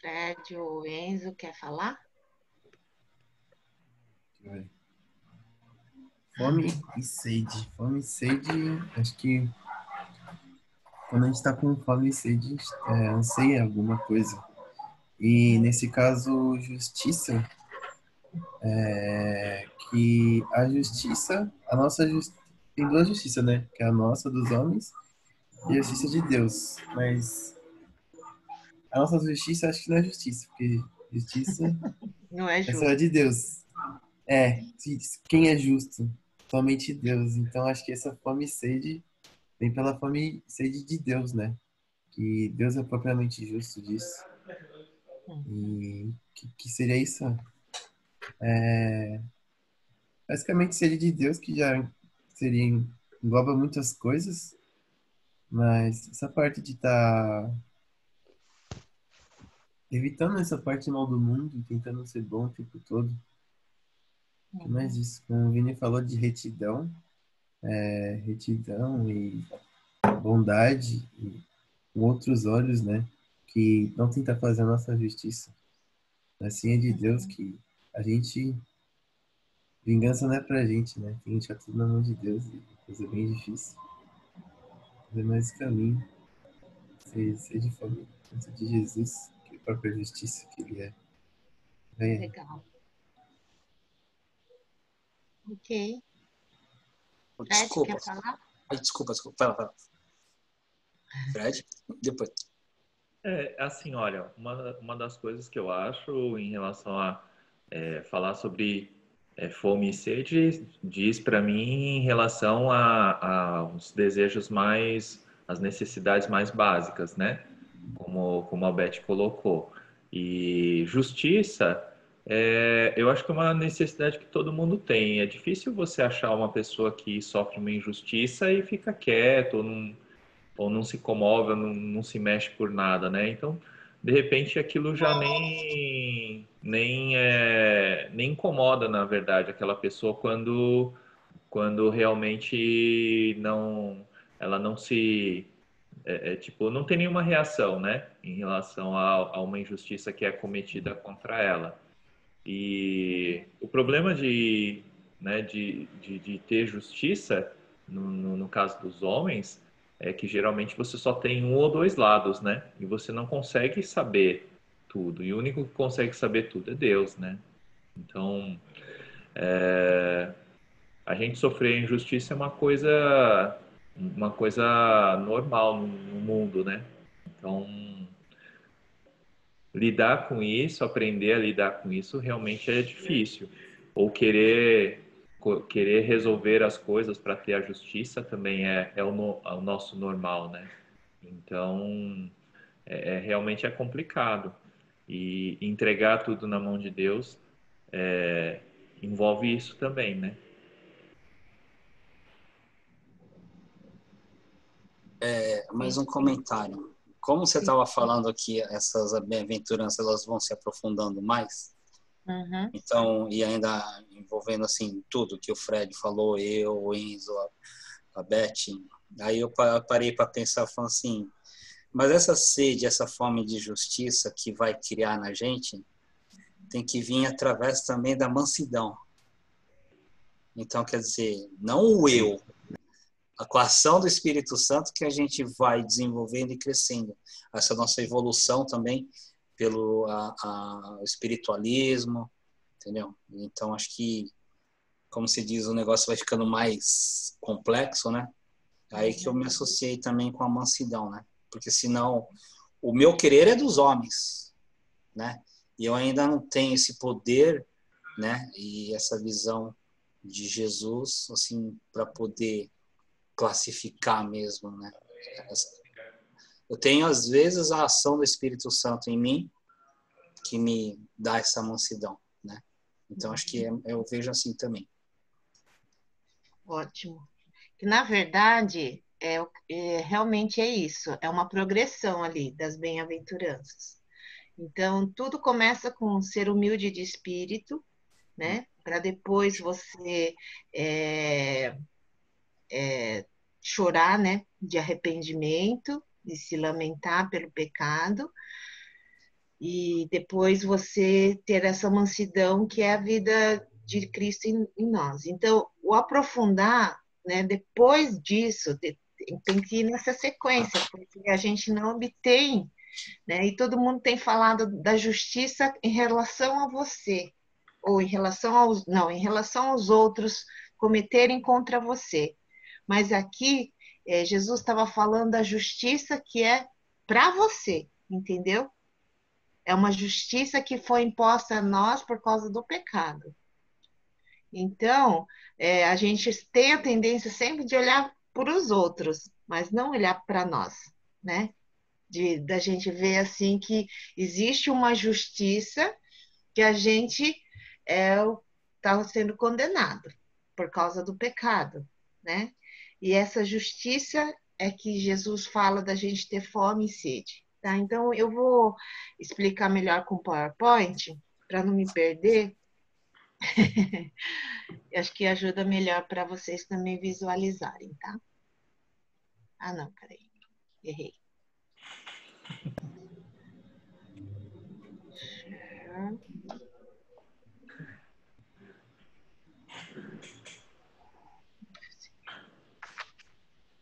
Fred ou Enzo, quer falar? Fome e sede. Fome e sede, acho que quando a gente está com fome e sede, anseia alguma coisa. E nesse caso, justiça, que a justiça, a nossa justiça, tem duas justiças, né? Que é a nossa, dos homens, e a justiça de Deus. Mas a nossa justiça, acho que não é justiça, porque justiça Não é é só justo. de Deus. Quem é justo? Somente Deus. Então, acho que essa fome e sede vem pela fome e sede de Deus, né? Que Deus é propriamente justo disso. E que seria isso? Basicamente seria de Deus, que já seria, engloba muitas coisas, mas essa parte de estar evitando essa parte mal do mundo, tentando ser bom o tempo todo. O que mais isso? Como o Vini falou de retidão, retidão e bondade, e com outros olhos, né? Que não tenta fazer a nossa justiça. Assim é de Deus que a gente. Vingança não é pra gente, né? Tem que deixar tudo na mão de Deus e coisa bem difícil. Mas é mais esse caminho. Ser de família, de Jesus, que é a própria justiça que ele é. É. Legal. Ok. Fred, Desculpa. quer falar? Ai, desculpa. Fala. Fred, depois. Assim, olha, uma das coisas que eu acho em relação a falar sobre fome e sede, diz para mim em relação a os desejos mais, as necessidades mais básicas, né? Como a Beth colocou. E justiça, eu acho que é uma necessidade que todo mundo tem. É difícil você achar uma pessoa que sofre uma injustiça e fica quieto, ou não se comove, ou não se mexe por nada, né? Então, de repente, aquilo já nem incomoda, na verdade, aquela pessoa quando realmente ela não se tipo, não tem nenhuma reação, né, em relação a uma injustiça que é cometida contra ela. E o problema de ter justiça, no caso dos homens, é que geralmente você só tem um ou dois lados, né? E você não consegue saber tudo. E o único que consegue saber tudo é Deus, né? Então, a gente sofrer injustiça é uma coisa normal no mundo, né? Então, lidar com isso, aprender a lidar com isso, realmente é difícil. Ou querer resolver as coisas para ter a justiça também é o nosso normal, né? Então, realmente é complicado. E entregar tudo na mão de Deus envolve isso também, né? Mais um comentário. Como você estava falando aqui, essas bem-aventuranças elas vão se aprofundando mais. Uhum. Então, e ainda envolvendo assim tudo que o Fred falou, eu, o Enzo, a Beth. Aí eu parei para pensar, falando assim, mas essa sede, essa fome de justiça que vai criar na gente, tem que vir através também da mansidão. Então, quer dizer, não o eu, com a ação do Espírito Santo que a gente vai desenvolvendo e crescendo. Essa nossa evolução também pelo espiritualismo, entendeu? Então, acho que, como se diz, o negócio vai ficando mais complexo, né? Aí que eu me associei também com a mansidão, né? Porque senão, o meu querer é dos homens, né? E eu ainda não tenho esse poder, né? E essa visão de Jesus, assim, para poder classificar mesmo, né? Eu tenho, às vezes, a ação do Espírito Santo em mim que me dá essa mansidão, né? Então, acho que eu vejo assim também. Ótimo. Que, na verdade, realmente é isso, é uma progressão ali das bem-aventuranças. Então, tudo começa com ser humilde de espírito, né? Para depois você é, chorar, né? De arrependimento, de se lamentar pelo pecado. e depois você ter essa mansidão que é a vida de Cristo em nós. Então, o aprofundar, né, depois disso, tem que ir nessa sequência, porque a gente não obtém, né, e todo mundo tem falado da justiça em relação a você, ou em relação aos, não, em relação aos outros cometerem contra você. Mas aqui, Jesus estava falando da justiça que é para você, entendeu? É uma justiça que foi imposta a nós por causa do pecado. Então, a gente tem a tendência sempre de olhar para os outros, mas não olhar para nós, né? Da gente ver assim que existe uma justiça que a gente está sendo condenado por causa do pecado, né? E essa justiça é que Jesus fala da gente ter fome e sede, tá? Então, eu vou explicar melhor com o PowerPoint, para não me perder. Acho que ajuda melhor para vocês também visualizarem, tá? Ah, não, peraí. Errei.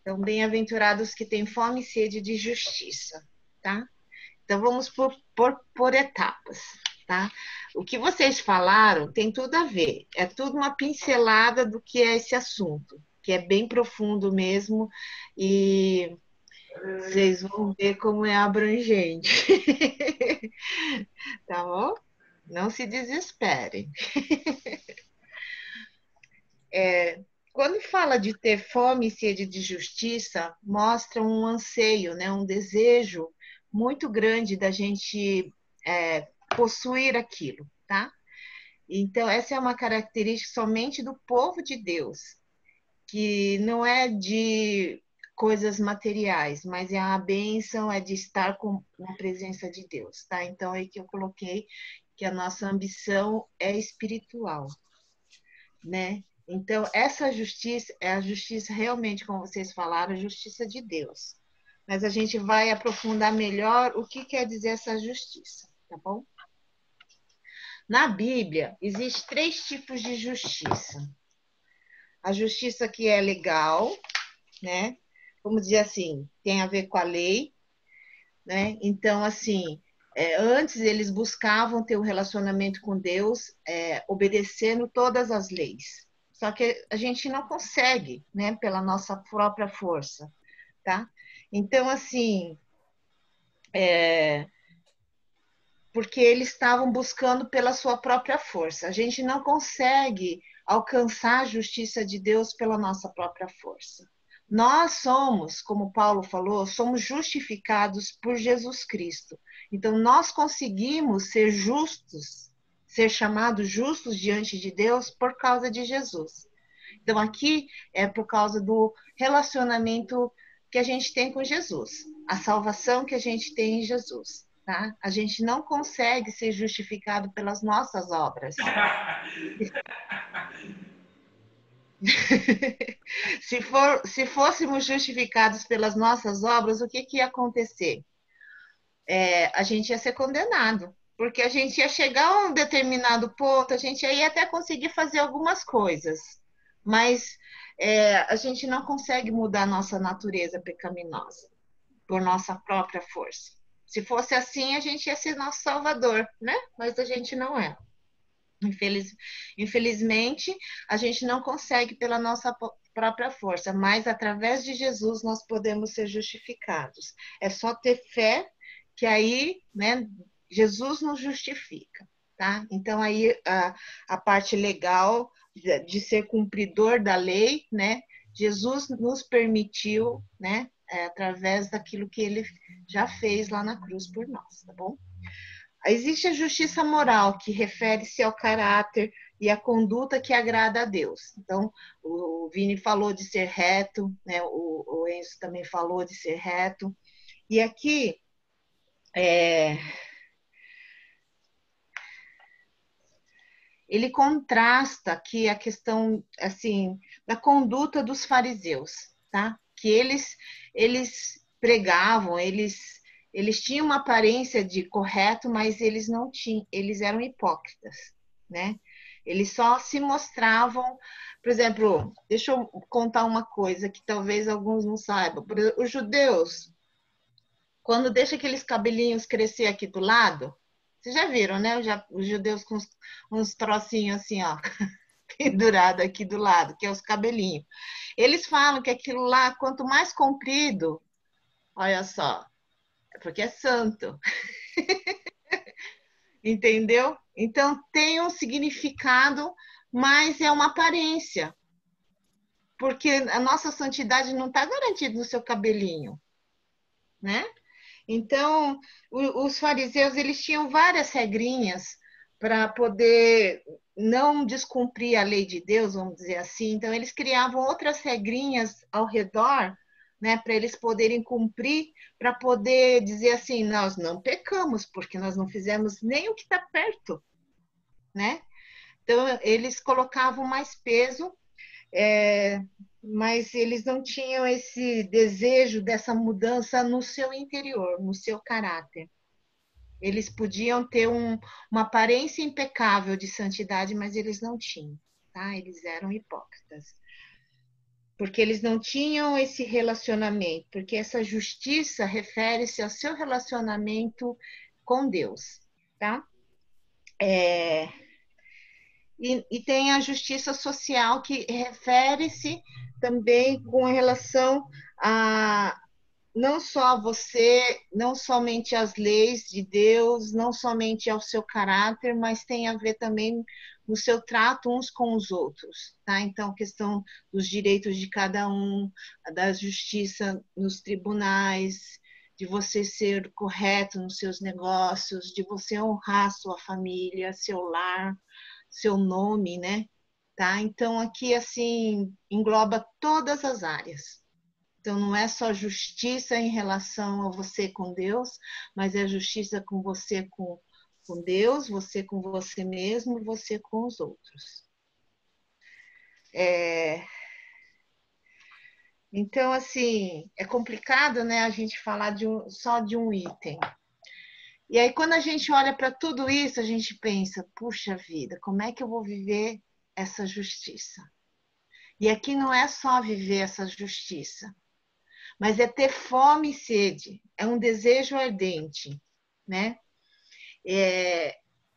Então, bem-aventurados que têm fome e sede de justiça, tá? Então, vamos por etapas, tá? O que vocês falaram tem tudo a ver, é tudo uma pincelada do que é esse assunto, que é bem profundo mesmo, e vocês vão ver como é abrangente. Tá bom? Não se desesperem. Quando fala de ter fome e sede de justiça, mostra um anseio, né? Um desejo muito grande da gente possuir aquilo, tá? Então, essa é uma característica somente do povo de Deus, que não é de coisas materiais, mas é a bênção, é de estar na presença de Deus, tá? Então, é aí que eu coloquei que a nossa ambição é espiritual, né? Então, essa justiça é a justiça realmente, como vocês falaram, a justiça de Deus. Mas a gente vai aprofundar melhor o que quer dizer essa justiça, tá bom? Na Bíblia, existem 3 tipos de justiça. A justiça que é legal, né? Vamos dizer assim, tem a ver com a lei, né? Então, assim, antes eles buscavam ter um relacionamento com Deus, obedecendo todas as leis. Só que a gente não consegue, né? Pela nossa própria força, tá? Então, assim, porque eles estavam buscando pela sua própria força. A gente não consegue alcançar a justiça de Deus pela nossa própria força. Nós somos, como Paulo falou, somos justificados por Jesus Cristo. Então, nós conseguimos ser justos, ser chamados justos diante de Deus por causa de Jesus. Então, aqui é por causa do relacionamento que a gente tem com Jesus, a salvação que a gente tem em Jesus. Tá? A gente não consegue ser justificado pelas nossas obras. Se fôssemos justificados pelas nossas obras, o que ia acontecer? A gente ia ser condenado, porque a gente ia chegar a um determinado ponto, a gente ia até conseguir fazer algumas coisas, mas a gente não consegue mudar a nossa natureza pecaminosa por nossa própria força. Se fosse assim, a gente ia ser nosso salvador, né? Mas a gente não é. Infelizmente, a gente não consegue pela nossa própria força, mas através de Jesus nós podemos ser justificados. É só ter fé que aí, né, Jesus nos justifica, tá? Então aí a parte legal de ser cumpridor da lei, né? Jesus nos permitiu, né, através daquilo que ele já fez lá na cruz por nós, tá bom? Existe a justiça moral, que refere-se ao caráter e à conduta que agrada a Deus. Então, o Vini falou de ser reto, né? O Enzo também falou de ser reto. E aqui, ele contrasta aqui a questão, assim, da conduta dos fariseus, tá? Que eles pregavam, eles Eles tinham uma aparência de correto, mas eles não tinham, eles eram hipócritas, né? Eles só se mostravam, por exemplo, deixa eu contar uma coisa que talvez alguns não saibam. Os judeus, quando deixam aqueles cabelinhos crescer aqui do lado, vocês já viram, né? Os judeus com uns trocinhos assim, ó, pendurado aqui do lado, que é os cabelinhos. Eles falam que aquilo lá, quanto mais comprido, olha só, é porque é santo. Entendeu? Então tem um significado, mas é uma aparência. Porque a nossa santidade não está garantida no seu cabelinho, né? Então, os fariseus, eles tinham várias regrinhas para poder não descumprir a lei de Deus, vamos dizer assim. Então, eles criavam outras regrinhas ao redor, né, para eles poderem cumprir, para poder dizer assim, nós não pecamos, porque nós não fizemos nem o que está perto, né? Então, eles colocavam mais peso, mas eles não tinham esse desejo dessa mudança no seu interior, no seu caráter. Eles podiam ter uma aparência impecável de santidade, mas eles não tinham, tá? Eles eram hipócritas. Porque eles não tinham esse relacionamento, porque essa justiça refere-se ao seu relacionamento com Deus, tá? E tem a justiça social, que refere-se também com relação a não só a você, não somente às leis de Deus, não somente ao seu caráter, mas tem a ver também no seu trato uns com os outros, tá? Então, a questão dos direitos de cada um, da justiça nos tribunais, de você ser correto nos seus negócios, de você honrar sua família, seu lar, seu nome, né? Tá? Então, aqui, assim, engloba todas as áreas. Então, não é só justiça em relação a você com Deus, mas é justiça com você com Deus, você com você mesmo e você com os outros. Então, assim, é complicado, né, a gente falar só de um item. E aí, quando a gente olha para tudo isso, a gente pensa, puxa vida, como é que eu vou viver essa justiça? E aqui não é só viver essa justiça, mas é ter fome e sede, é um desejo ardente, né?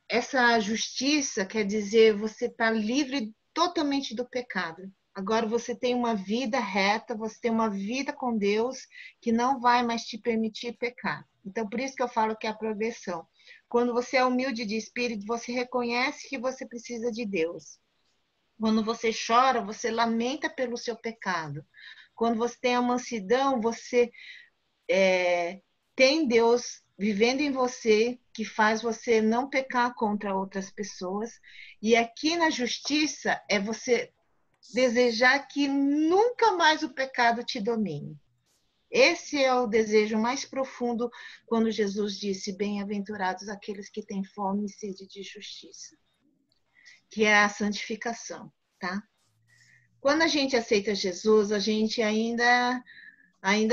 Essa justiça quer dizer você está livre totalmente do pecado. Agora você tem uma vida reta, você tem uma vida com Deus que não vai mais te permitir pecar. Então, por isso que eu falo que é a progressão. Quando você é humilde de espírito, você reconhece que você precisa de Deus. Quando você chora, você lamenta pelo seu pecado. Quando você tem a mansidão, você tem Deus vivendo em você, que faz você não pecar contra outras pessoas. E aqui na justiça é você desejar que nunca mais o pecado te domine. Esse é o desejo mais profundo quando Jesus disse: bem-aventurados aqueles que têm fome e sede de justiça, que é a santificação, tá? Quando a gente aceita Jesus, a gente ainda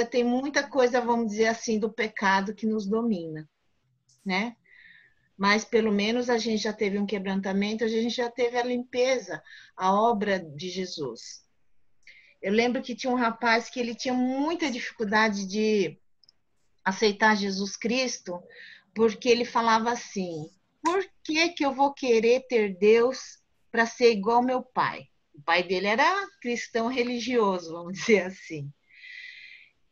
tem muita coisa, vamos dizer assim, do pecado que nos domina, né? Mas pelo menos a gente já teve um quebrantamento, a gente já teve a limpeza, a obra de Jesus. Eu lembro que tinha um rapaz que ele tinha muita dificuldade de aceitar Jesus Cristo, porque ele falava assim: por que eu vou querer ter Deus para ser igual ao meu pai? O pai dele era cristão religioso, vamos dizer assim.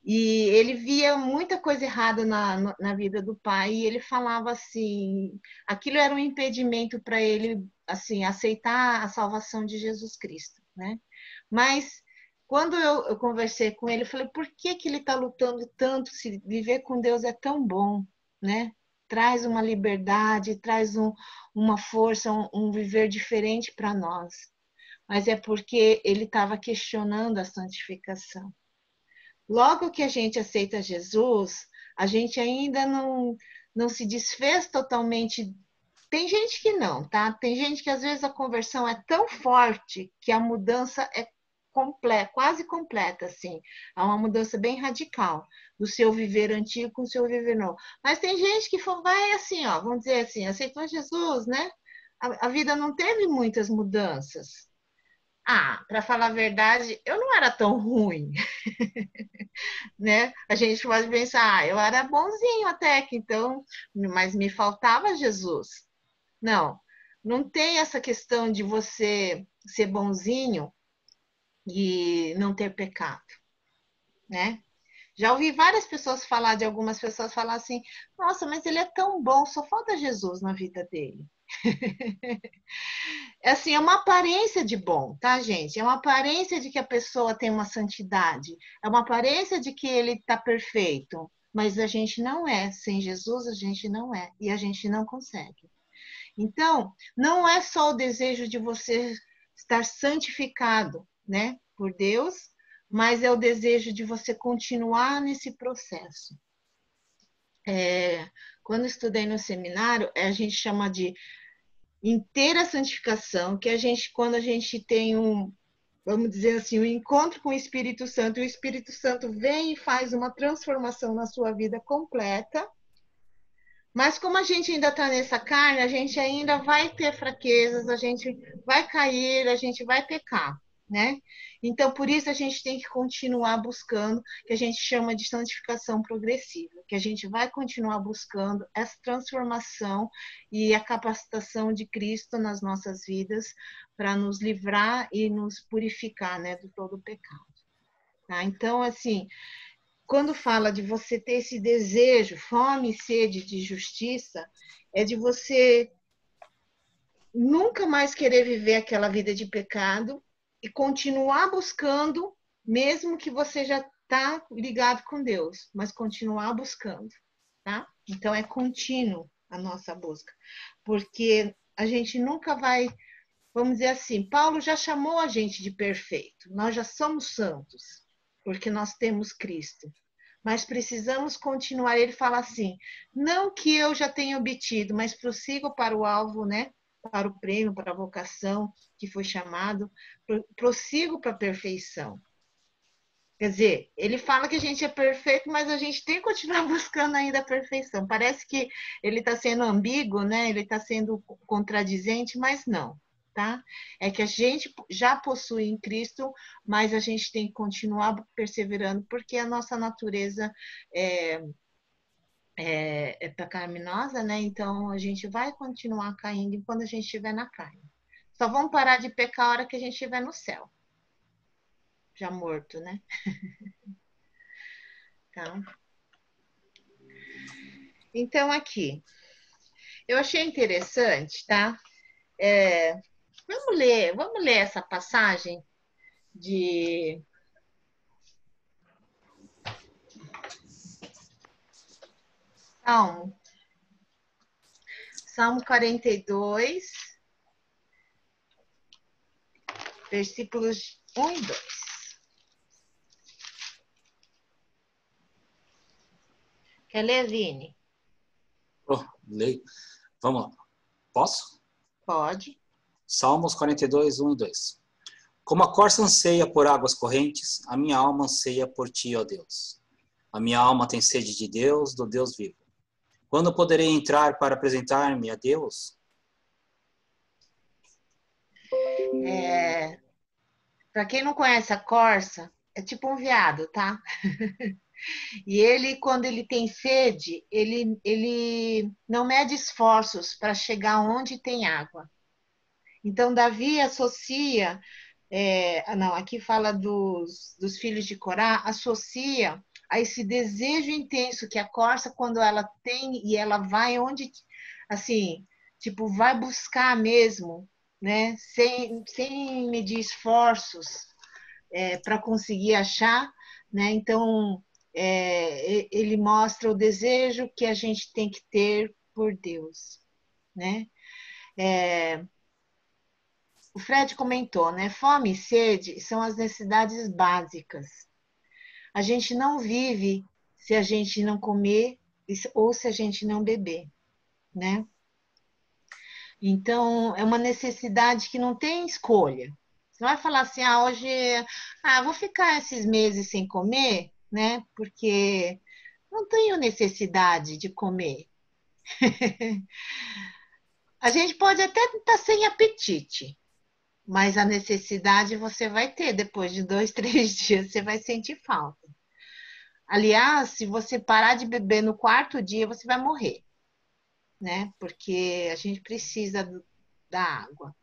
E ele via muita coisa errada na vida do pai, e ele falava assim, aquilo era um impedimento para ele, assim, aceitar a salvação de Jesus Cristo, né? Mas quando eu conversei com ele, eu falei, por que ele está lutando tanto, se viver com Deus é tão bom, né? Traz uma liberdade, traz uma força, um viver diferente para nós. Mas é porque ele estava questionando a santificação. Logo que a gente aceita Jesus, a gente ainda não se desfez totalmente. Tem gente que não, tá? Tem gente que às vezes a conversão é tão forte que a mudança é completa, quase completa, assim. É uma mudança bem radical. do seu viver antigo com o seu viver novo. Mas tem gente que vai assim, ó, vamos dizer assim, aceitou Jesus, né? A vida não teve muitas mudanças. Ah, para falar a verdade, eu não era tão ruim, né? A gente pode pensar, eu era bonzinho até que então, mas me faltava Jesus. Não, não tem essa questão de você ser bonzinho e não ter pecado, né? Já ouvi várias pessoas falar, de algumas pessoas falar assim, nossa, mas ele é tão bom, só falta Jesus na vida dele. É assim, é uma aparência de bom, tá, gente? É uma aparência de que a pessoa tem uma santidade, é uma aparência de que ele está perfeito, mas a gente não é. Sem Jesus, a gente não é, e a gente não consegue. Então, não é só o desejo de você estar santificado, né, por Deus, mas é o desejo de você continuar nesse processo. Quando estudei no seminário, a gente chama de inteira santificação, que quando a gente tem vamos dizer assim, um encontro com o Espírito Santo, e o Espírito Santo vem e faz uma transformação na sua vida completa. Mas como a gente ainda está nessa carne, a gente ainda vai ter fraquezas, a gente vai cair, a gente vai pecar, né? Então, por isso a gente tem que continuar buscando, que a gente chama de santificação progressiva, que a gente vai continuar buscando essa transformação e a capacitação de Cristo nas nossas vidas para nos livrar e nos purificar, né, de todo o pecado. Tá? Então, assim, quando fala de você ter esse desejo, fome e sede de justiça, é de você nunca mais querer viver aquela vida de pecado e continuar buscando, mesmo que você já está ligado com Deus, mas continuar buscando, tá? Então é contínuo a nossa busca, porque a gente nunca vai, vamos dizer assim, Paulo já chamou a gente de perfeito, nós já somos santos, porque nós temos Cristo. Mas precisamos continuar. Ele fala assim, não que eu já tenha obtido, mas prossigo para o alvo, né? Para o prêmio, para a vocação que foi chamado, prossigo para a perfeição. Quer dizer, ele fala que a gente é perfeito, mas a gente tem que continuar buscando ainda a perfeição. Parece que ele está sendo ambíguo, né? Ele está sendo contradizente, mas não. Tá? É que a gente já possui em Cristo, mas a gente tem que continuar perseverando, porque a nossa natureza é pecaminosa, né? Então a gente vai continuar caindo enquanto a gente estiver na carne. Só vamos parar de pecar a hora que a gente estiver no céu, já morto, né? Então aqui, eu achei interessante, tá? Vamos ler essa passagem de Salmo 42, versículos 1 e 2. Quer ler, Vini? Leio. Vamos lá. Posso? Pode. Salmos 42, 1 e 2. Como a corça anseia por águas correntes, a minha alma anseia por ti, ó Deus. A minha alma tem sede de Deus, do Deus vivo. Quando poderei entrar para apresentar-me a Deus? Para quem não conhece a corça, é tipo um veado, tá? E ele, quando ele tem sede, ele não mede esforços para chegar onde tem água. Então, Davi associa, não, aqui fala dos filhos de Corá, associa a esse desejo intenso que a corça, quando ela tem, e ela vai onde, assim, tipo, vai buscar mesmo, né? Sem medir esforços para conseguir achar, né? Então, ele mostra o desejo que a gente tem que ter por Deus, né? O Fred comentou, né? Fome e sede são as necessidades básicas. A gente não vive se a gente não comer ou se a gente não beber, né? Então, é uma necessidade que não tem escolha. Você vai falar assim, hoje, vou ficar esses meses sem comer, né? Porque Não tenho necessidade de comer. A gente pode até estar sem apetite, mas a necessidade você vai ter depois de 2, 3 dias, você vai sentir falta. Aliás, se você parar de beber no 4º dia, você vai morrer, né? Porque a gente precisa da água,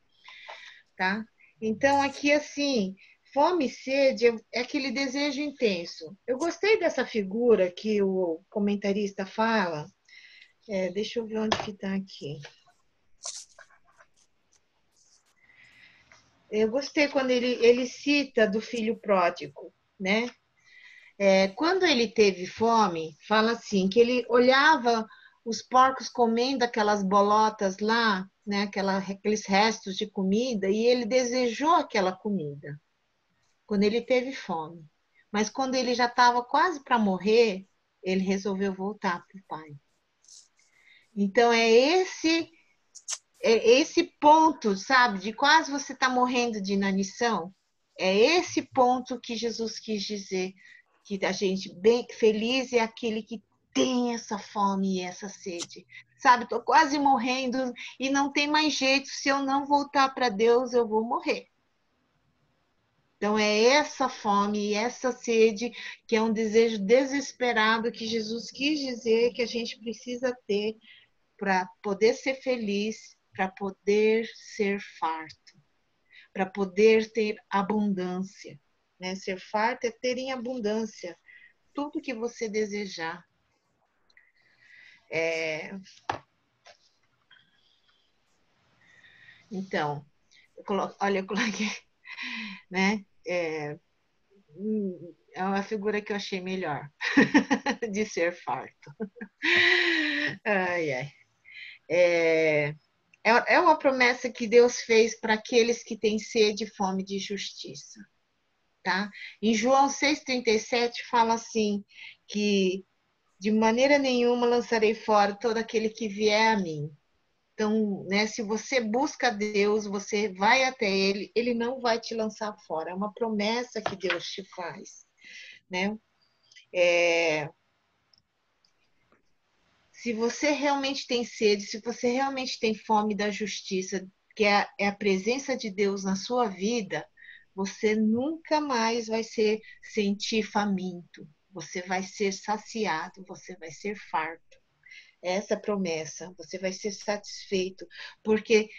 tá? Então, aqui, assim, fome e sede é aquele desejo intenso. Eu gostei dessa figura que o comentarista fala. Deixa eu ver onde que está aqui. Eu gostei quando ele cita do filho pródigo, né? Quando ele teve fome, fala assim, que ele olhava os porcos comendo aquelas bolotas lá, né? Aqueles restos de comida, e ele desejou aquela comida, quando ele teve fome. Mas quando ele já estava quase para morrer, ele resolveu voltar para o pai. Então, esse ponto, sabe, de quase você está morrendo de inanição, é esse ponto que Jesus quis dizer, que a gente bem feliz é aquele que tem essa fome e essa sede. Sabe, estou quase morrendo e não tem mais jeito, se eu não voltar para Deus, eu vou morrer. Então, é essa fome e essa sede que é um desejo desesperado que Jesus quis dizer que a gente precisa ter para poder ser feliz, para poder ser farto, para poder ter abundância. Né? Ser farto é ter em abundância tudo que você desejar. Então, olha, eu coloquei, né? É uma figura que eu achei melhor de ser farto. Ai, ai. É uma promessa que Deus fez para aqueles que têm sede e fome de justiça. Tá? Em João 6,37 fala assim, que de maneira nenhuma lançarei fora todo aquele que vier a mim. Então, né, se você busca Deus, você vai até Ele, Ele não vai te lançar fora. É uma promessa que Deus te faz. Né? Se você realmente tem sede, se você realmente tem fome da justiça, que é a presença de Deus na sua vida, você nunca mais vai sentir faminto. Você vai ser saciado, você vai ser farto. Essa promessa, você vai ser satisfeito, porque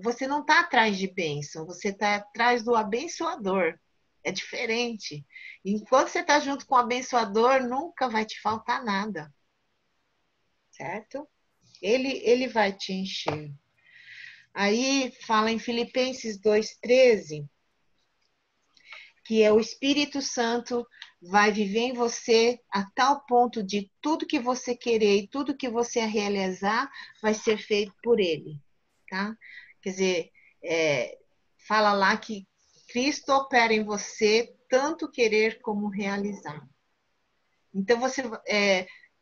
você não está atrás de bênção, você está atrás do abençoador. É diferente. Enquanto você está junto com o abençoador, nunca vai te faltar nada. Certo? Ele vai te encher. Aí fala em Filipenses 2,13, que é o Espírito Santo vai viver em você a tal ponto de tudo que você querer e tudo que você realizar vai ser feito por ele. Tá? Quer dizer, fala lá que Cristo opera em você tanto querer como realizar. Então, você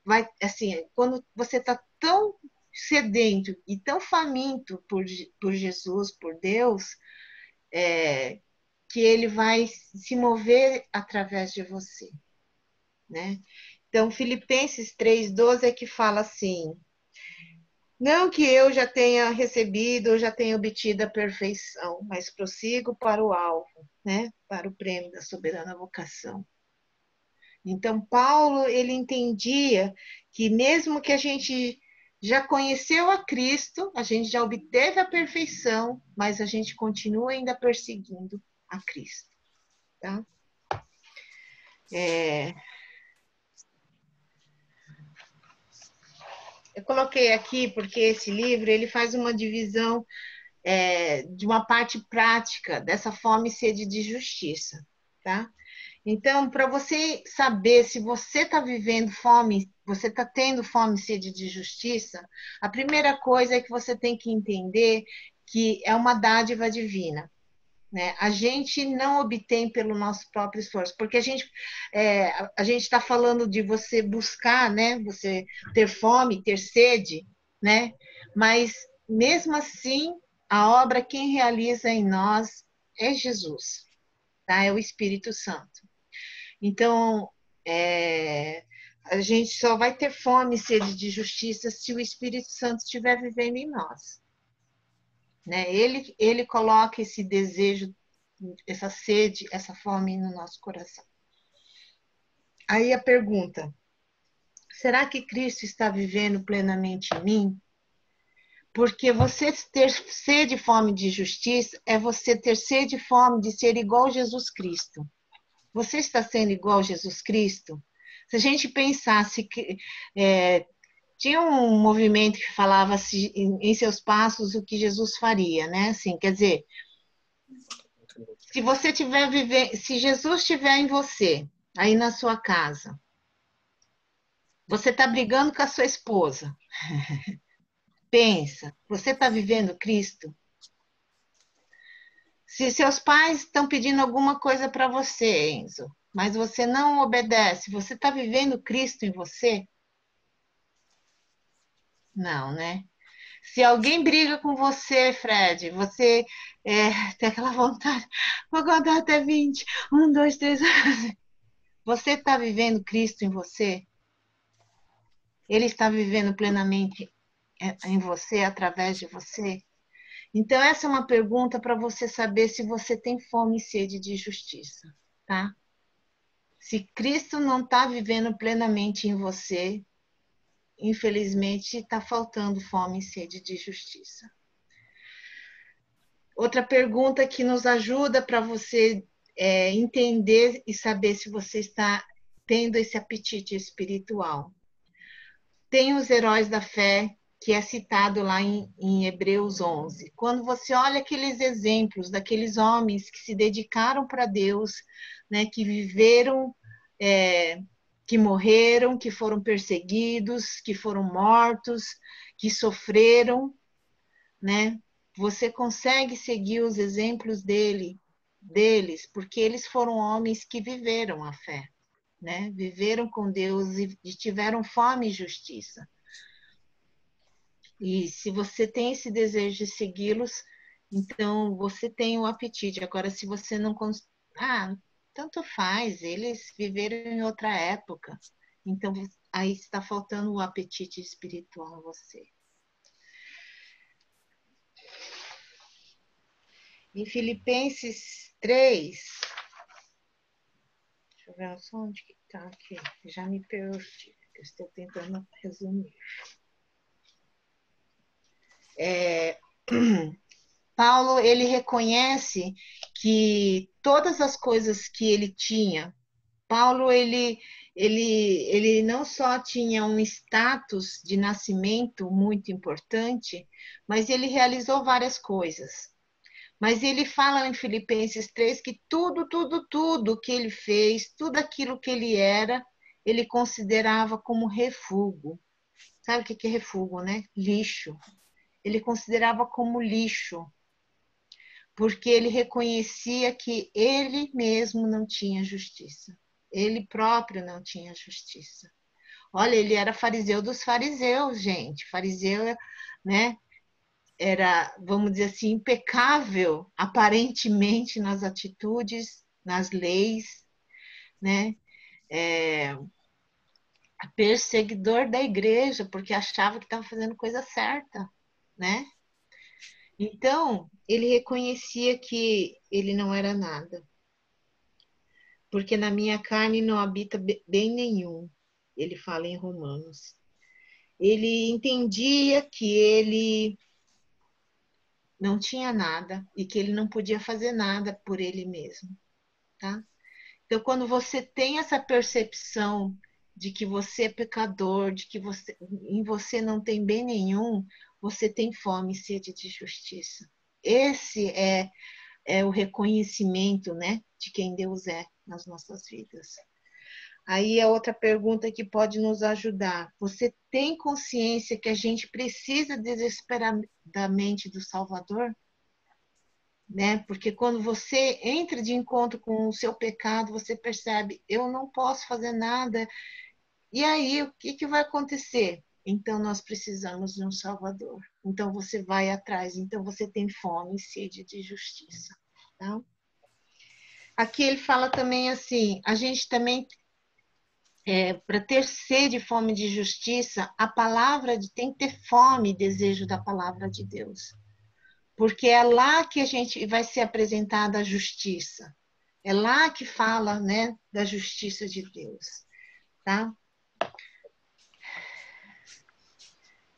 vai, assim, quando você está tão sedento e tão faminto por Jesus, por Deus, que ele vai se mover através de você, né? Então, Filipenses 3,12 é que fala assim, não que eu já tenha recebido, já tenha obtido a perfeição, mas prossigo para o alvo, né? Para o prêmio da soberana vocação. Então, Paulo, ele entendia que mesmo que a gente já conheceu a Cristo, a gente já obteve a perfeição, mas a gente continua ainda perseguindo a Cristo. Tá? Eu coloquei aqui porque esse livro ele faz uma divisão de uma parte prática dessa fome e sede de justiça. Tá? Então, para você saber se você está vivendo fome, você está tendo fome e sede de justiça, a primeira coisa é que você tem que entender que é uma dádiva divina. Né? A gente não obtém pelo nosso próprio esforço, porque a gente está falando de você buscar, né? Você ter fome, ter sede, né? Mas, mesmo assim, a obra quem realiza em nós é Jesus, tá? É o Espírito Santo. Então, A gente só vai ter fome e sede de justiça se o Espírito Santo estiver vivendo em nós. Né? Ele coloca esse desejo, essa sede, essa fome no nosso coração. Aí a pergunta: será que Cristo está vivendo plenamente em mim? Porque você ter sede e fome de justiça é você ter sede e fome de ser igual a Jesus Cristo. Você está sendo igual a Jesus Cristo? Se a gente pensasse que tinha um movimento que falava em seus passos o que Jesus faria, né? Assim, quer dizer, se você tiver vivendo, se Jesus estiver em você, aí na sua casa, você está brigando com a sua esposa. Pensa, você está vivendo Cristo? Se seus pais estão pedindo alguma coisa para você, Enzo, mas você não obedece, você está vivendo Cristo em você? Não, né? Se alguém briga com você, Fred, você tem aquela vontade, vou contar até 20. 1, 2, 3. Você está vivendo Cristo em você? Ele está vivendo plenamente em você, através de você? Então, essa é uma pergunta para você saber se você tem fome e sede de justiça, tá? Se Cristo não está vivendo plenamente em você, infelizmente está faltando fome e sede de justiça. Outra pergunta que nos ajuda para você entender e saber se você está tendo esse apetite espiritual. Tem os heróis da fé, que é citado lá em Hebreus 11. Quando você olha aqueles exemplos daqueles homens que se dedicaram para Deus, né, que viveram, que morreram, que foram perseguidos, que foram mortos, que sofreram, né? Você consegue seguir os exemplos deles, porque eles foram homens que viveram a fé, né? Viveram com Deus e tiveram fome e justiça. E se você tem esse desejo de segui-los, então você tem o apetite. Agora, se você não... tanto faz, eles viveram em outra época. Então, aí está faltando o apetite espiritual a você. Em Filipenses 3, deixa eu ver só onde que está aqui, já me perdi, eu estou tentando resumir. Paulo, ele reconhece que todas as coisas que ele tinha, Paulo, ele não só tinha um status de nascimento muito importante, mas ele realizou várias coisas. Mas ele fala em Filipenses 3 que tudo que ele fez, tudo aquilo que ele era, ele considerava como refúgio. Sabe o que é refúgio, né? Lixo. Ele considerava como lixo, porque ele reconhecia que ele mesmo não tinha justiça. Ele próprio não tinha justiça. Olha, ele era fariseu dos fariseus, gente. Fariseu, né? Era, vamos dizer assim, impecável, aparentemente, nas atitudes, nas leis, né? Perseguidor da igreja, porque achava que estava fazendo coisa certa, né? Então, ele reconhecia que ele não era nada, porque na minha carne não habita bem nenhum, ele fala em Romanos. Ele entendia que ele não tinha nada e que ele não podia fazer nada por ele mesmo, tá? Então, quando você tem essa percepção de que você é pecador, de que em você não tem bem nenhum, você tem fome e sede de justiça. Esse é o reconhecimento, né, de quem Deus é nas nossas vidas. Aí a outra pergunta que pode nos ajudar. Você tem consciência que a gente precisa desesperadamente do Salvador? Né? Porque quando você entra de encontro com o seu pecado, você percebe, eu não posso fazer nada. E aí, o que vai acontecer? Então, nós precisamos de um Salvador. Então, você vai atrás. Então, você tem fome e sede de justiça. Tá? Aqui ele fala também assim, a gente também para ter sede e fome de justiça, a palavra tem que ter fome e desejo da palavra de Deus. Porque é lá que a gente vai ser apresentada a justiça. É lá que fala, né, da justiça de Deus, tá?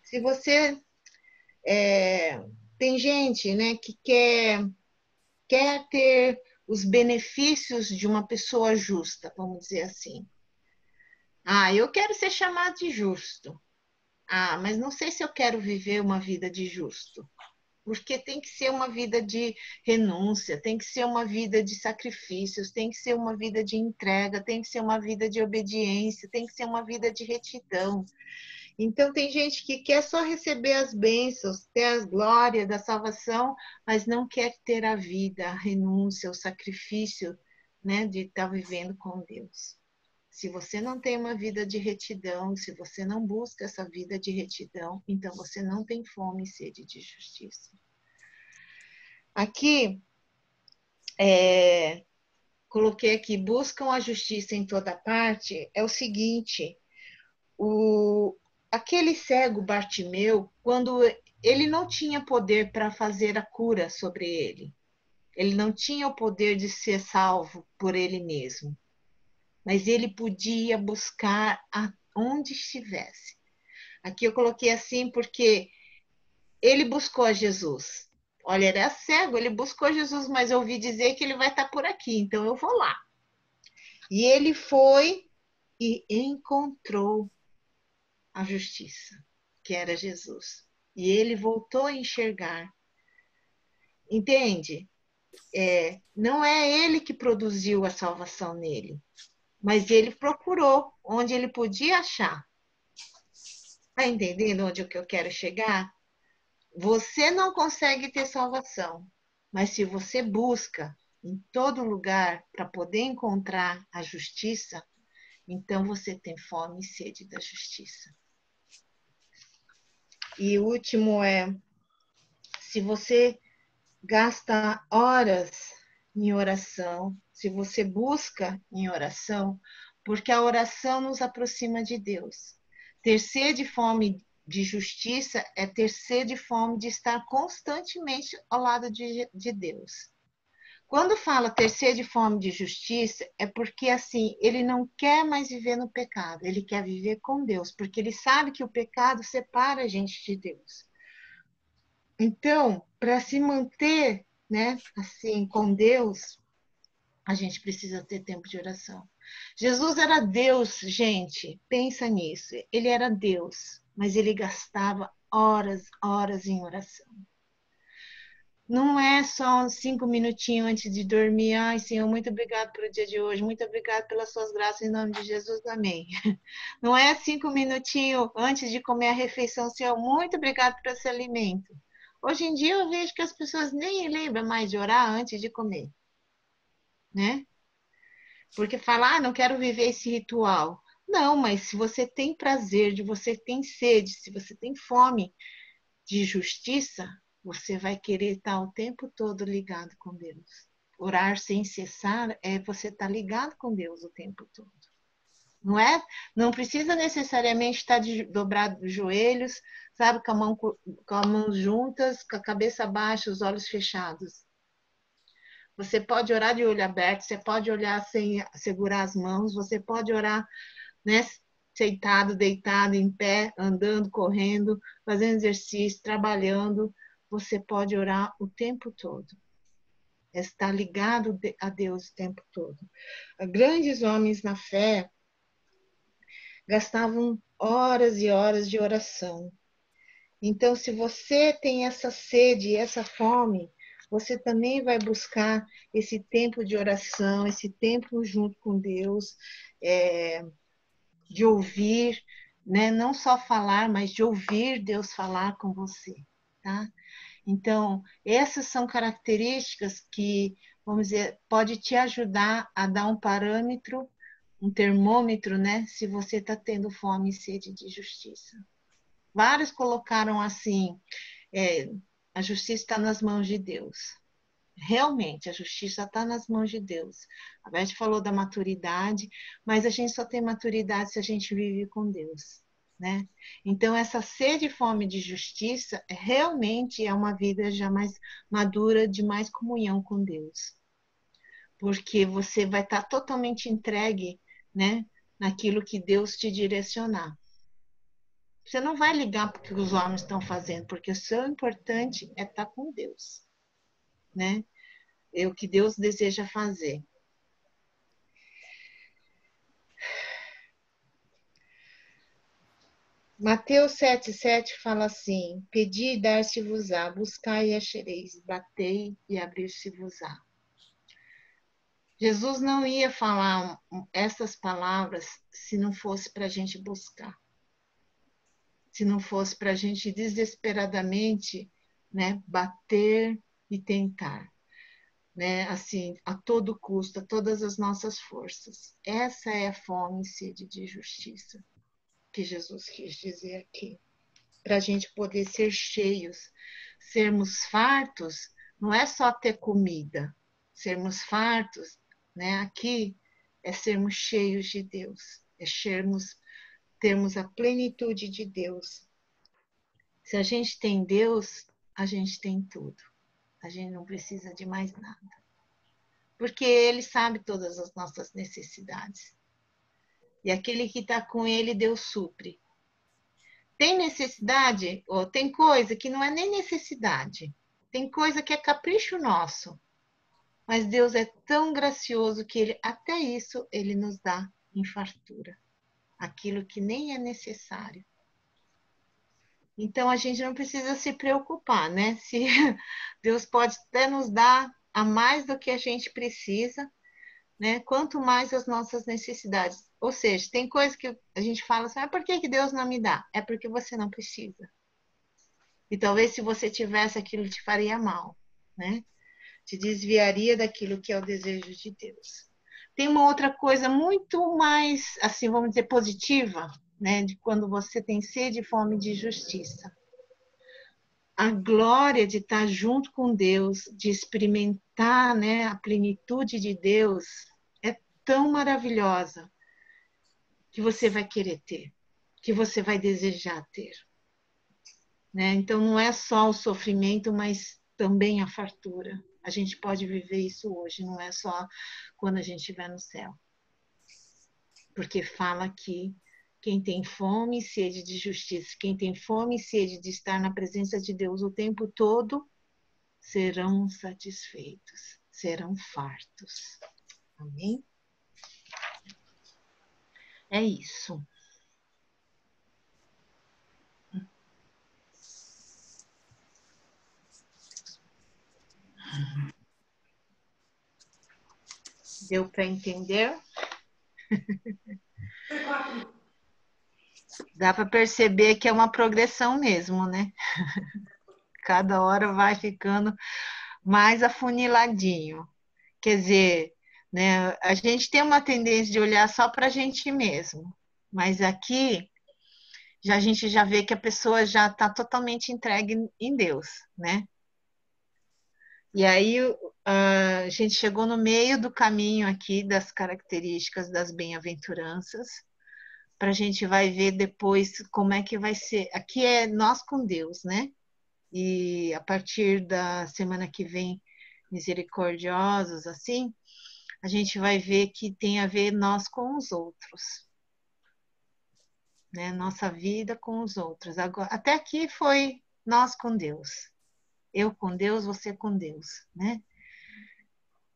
Se você tem gente, né, que quer ter os benefícios de uma pessoa justa, vamos dizer assim. Ah, eu quero ser chamado de justo. Ah, mas não sei se eu quero viver uma vida de justo. Porque tem que ser uma vida de renúncia, tem que ser uma vida de sacrifícios, tem que ser uma vida de entrega, tem que ser uma vida de obediência, tem que ser uma vida de retidão. Então, tem gente que quer só receber as bênçãos, ter a glória da salvação, mas não quer ter a vida, a renúncia, o sacrifício, né, de estar vivendo com Deus. Se você não tem uma vida de retidão, se você não busca essa vida de retidão, então você não tem fome e sede de justiça. Aqui, coloquei aqui, buscam a justiça em toda parte, é o seguinte, aquele cego Bartimeu, quando ele não tinha poder para fazer a cura sobre ele não tinha o poder de ser salvo por ele mesmo, mas ele podia buscar onde estivesse. Aqui eu coloquei assim porque ele buscou a Jesus. Olha, ele era cego, ele buscou Jesus, mas eu ouvi dizer que ele vai estar por aqui, então eu vou lá. E ele foi e encontrou a justiça, que era Jesus. E ele voltou a enxergar. Entende? Não é ele que produziu a salvação nele, mas ele procurou onde ele podia achar. Está entendendo onde eu quero chegar? Você não consegue ter salvação, mas se você busca em todo lugar para poder encontrar a justiça, então você tem fome e sede da justiça. E o último se você gasta horas em oração, se você busca em oração, porque a oração nos aproxima de Deus. Ter sede e fome de justiça é ter sede e fome de estar constantemente ao lado de Deus. Quando fala ter sede e fome de justiça, é porque assim, ele não quer mais viver no pecado, ele quer viver com Deus, porque ele sabe que o pecado separa a gente de Deus. Então, para se manter, né, assim, com Deus, a gente precisa ter tempo de oração. Jesus era Deus, gente, pensa nisso. Ele era Deus, mas ele gastava horas em oração. Não é só 5 minutinhos antes de dormir. Ai, Senhor, muito obrigado pelo dia de hoje. Muito obrigado pelas suas graças, em nome de Jesus. Amém. Não é 5 minutinhos antes de comer a refeição. Senhor, muito obrigado por esse alimento. Hoje em dia eu vejo que as pessoas nem lembram mais de orar antes de comer, né? Porque falar, não quero viver esse ritual. Não, mas se você tem prazer, se você tem sede, se você tem fome de justiça, você vai querer estar o tempo todo ligado com Deus. Orar sem cessar é você estar ligado com Deus o tempo todo. Não é? Não precisa necessariamente estar dobrado os joelhos, sabe, com a mão juntas, com a cabeça baixa, os olhos fechados. Você pode orar de olho aberto, você pode orar sem segurar as mãos, você pode orar, né, sentado, deitado, em pé, andando, correndo, fazendo exercício, trabalhando. Você pode orar o tempo todo. Estar ligado a Deus o tempo todo. Grandes homens na fé gastavam horas e horas de oração. Então, se você tem essa sede, essa fome, você também vai buscar esse tempo de oração, esse tempo junto com Deus, de ouvir, né? Não só falar, mas de ouvir Deus falar com você, tá? Então, essas são características que, vamos dizer, pode te ajudar a dar um parâmetro, um termômetro, né? Se você está tendo fome e sede de justiça. Vários colocaram assim, a justiça está nas mãos de Deus. Realmente, a justiça está nas mãos de Deus. A Beth falou da maturidade, mas a gente só tem maturidade se a gente vive com Deus, né? Então, essa sede e fome de justiça realmente é uma vida já mais madura, de mais comunhão com Deus. Porque você vai estar totalmente entregue, né, naquilo que Deus te direcionar. Você não vai ligar para o que os homens estão fazendo, porque o seu importante é estar com Deus, né? É o que Deus deseja fazer. Mateus 7,7 fala assim: pedi e dar-se-vos-á, buscai e achareis, batei e abrir-se-vos-á. Jesus não ia falar essas palavras se não fosse para a gente buscar, se não fosse para a gente desesperadamente, né, bater e tentar, né, assim, a todo custo, a todas as nossas forças. Essa é a fome e sede de justiça que Jesus quis dizer aqui. Para a gente poder ser cheios, sermos fartos, não é só ter comida, sermos fartos, né? Aqui é sermos cheios de Deus, é termos a plenitude de Deus. Se a gente tem Deus, a gente tem tudo. A gente não precisa de mais nada. Porque Ele sabe todas as nossas necessidades. E aquele que está com Ele, Deus supre. Tem necessidade, ou tem coisa que não é nem necessidade. Tem coisa que é capricho nosso. Mas Deus é tão gracioso que até isso Ele nos dá em fartura. Aquilo que nem é necessário. Então a gente não precisa se preocupar, né? Se Deus pode até nos dar a mais do que a gente precisa, né? Quanto mais as nossas necessidades. Ou seja, tem coisa que a gente fala assim, por que Deus não me dá? É porque você não precisa. E talvez se você tivesse aquilo te faria mal, né? Te desviaria daquilo que é o desejo de Deus. Tem uma outra coisa muito mais, assim, vamos dizer, positiva, né? De quando você tem sede e fome de justiça. A glória de estar junto com Deus, de experimentar, né, a plenitude de Deus, é tão maravilhosa que você vai querer ter, que você vai desejar ter. Né? Então, não é só o sofrimento, mas também a fartura. A gente pode viver isso hoje, não é só quando a gente estiver no céu. Porque fala que quem tem fome e sede de justiça, quem tem fome e sede de estar na presença de Deus o tempo todo, serão satisfeitos, serão fartos. Amém? É isso. Deu para entender? Dá para perceber que é uma progressão mesmo, né? Cada hora vai ficando mais afuniladinho. Quer dizer, né, a gente tem uma tendência de olhar só para a gente mesmo, mas aqui a gente já vê que a pessoa já está totalmente entregue em Deus, né? E aí a gente chegou no meio do caminho aqui das características das bem-aventuranças, para a gente vai ver depois como é que vai ser. Aqui é nós com Deus, né? E a partir da semana que vem, misericordiosos, assim, a gente vai ver que tem a ver nós com os outros, né? Nossa vida com os outros. Agora, até aqui foi nós com Deus. Eu com Deus, você com Deus, né?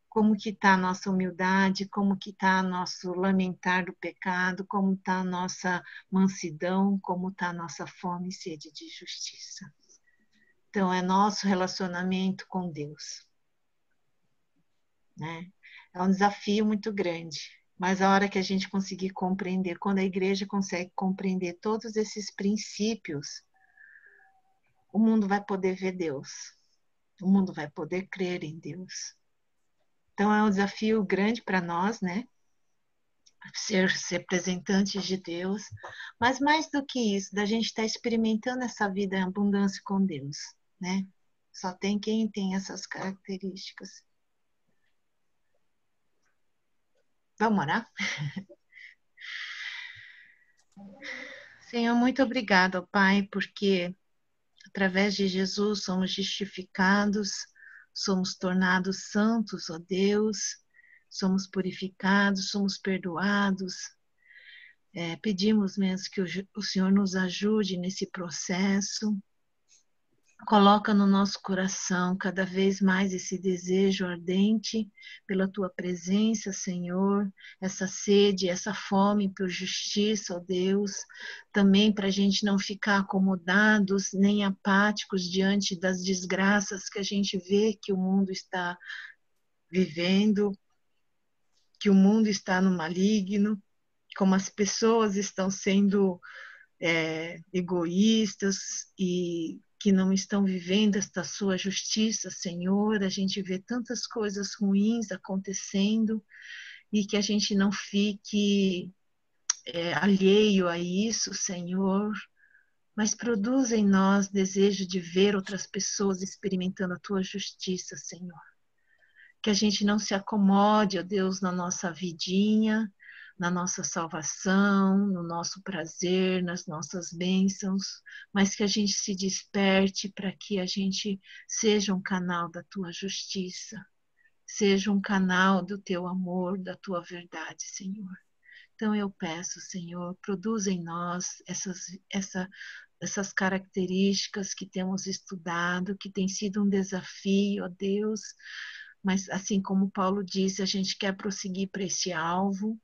Como que está a nossa humildade, como que está nosso lamentar do pecado, como está a nossa mansidão, como está a nossa fome e sede de justiça. Então, é nosso relacionamento com Deus, né? É um desafio muito grande, mas a hora que a gente conseguir compreender, quando a igreja consegue compreender todos esses princípios, o mundo vai poder ver Deus, o mundo vai poder crer em Deus. Então é um desafio grande para nós, né? Ser representantes de Deus, mas mais do que isso, da gente estar experimentando essa vida em abundância com Deus, né? Só tem quem tem essas características. Vamos orar? Senhor, muito obrigada, Pai, porque através de Jesus somos justificados, somos tornados santos, ó Deus, somos purificados, somos perdoados. Pedimos mesmo que o Senhor nos ajude nesse processo. Coloca no nosso coração cada vez mais esse desejo ardente pela Tua presença, Senhor, essa sede, essa fome por justiça, ó Deus, também para a gente não ficar acomodados nem apáticos diante das desgraças que a gente vê que o mundo está vivendo, que o mundo está no maligno, como as pessoas estão sendo egoístas e que não estão vivendo esta sua justiça, Senhor. A gente vê tantas coisas ruins acontecendo e que a gente não fique alheio a isso, Senhor, mas produza em nós desejo de ver outras pessoas experimentando a tua justiça, Senhor. Que a gente não se acomode, ó Deus, na nossa vidinha, na nossa salvação, no nosso prazer, nas nossas bênçãos, mas que a gente se desperte para que a gente seja um canal da tua justiça, seja um canal do teu amor, da tua verdade, Senhor. Então eu peço, Senhor, produza em nós essas características que temos estudado, que tem sido um desafio, ó Deus, mas assim como Paulo disse, a gente quer prosseguir para esse alvo,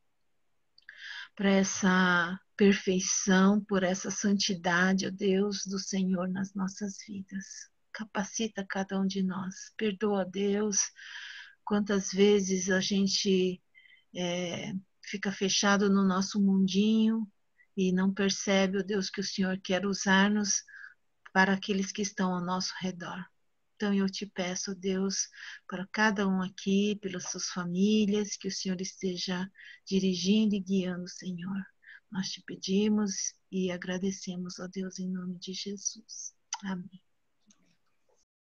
para essa perfeição, por essa santidade, ó Deus, do Senhor nas nossas vidas. Capacita cada um de nós. Perdoa, Deus, quantas vezes a gente fica fechado no nosso mundinho e não percebe, ó Deus, que o Senhor quer usar-nos para aqueles que estão ao nosso redor. Então eu te peço, Deus, para cada um aqui, pelas suas famílias, que o Senhor esteja dirigindo e guiando, Senhor. Nós te pedimos e agradecemos, ó Deus, em nome de Jesus. Amém.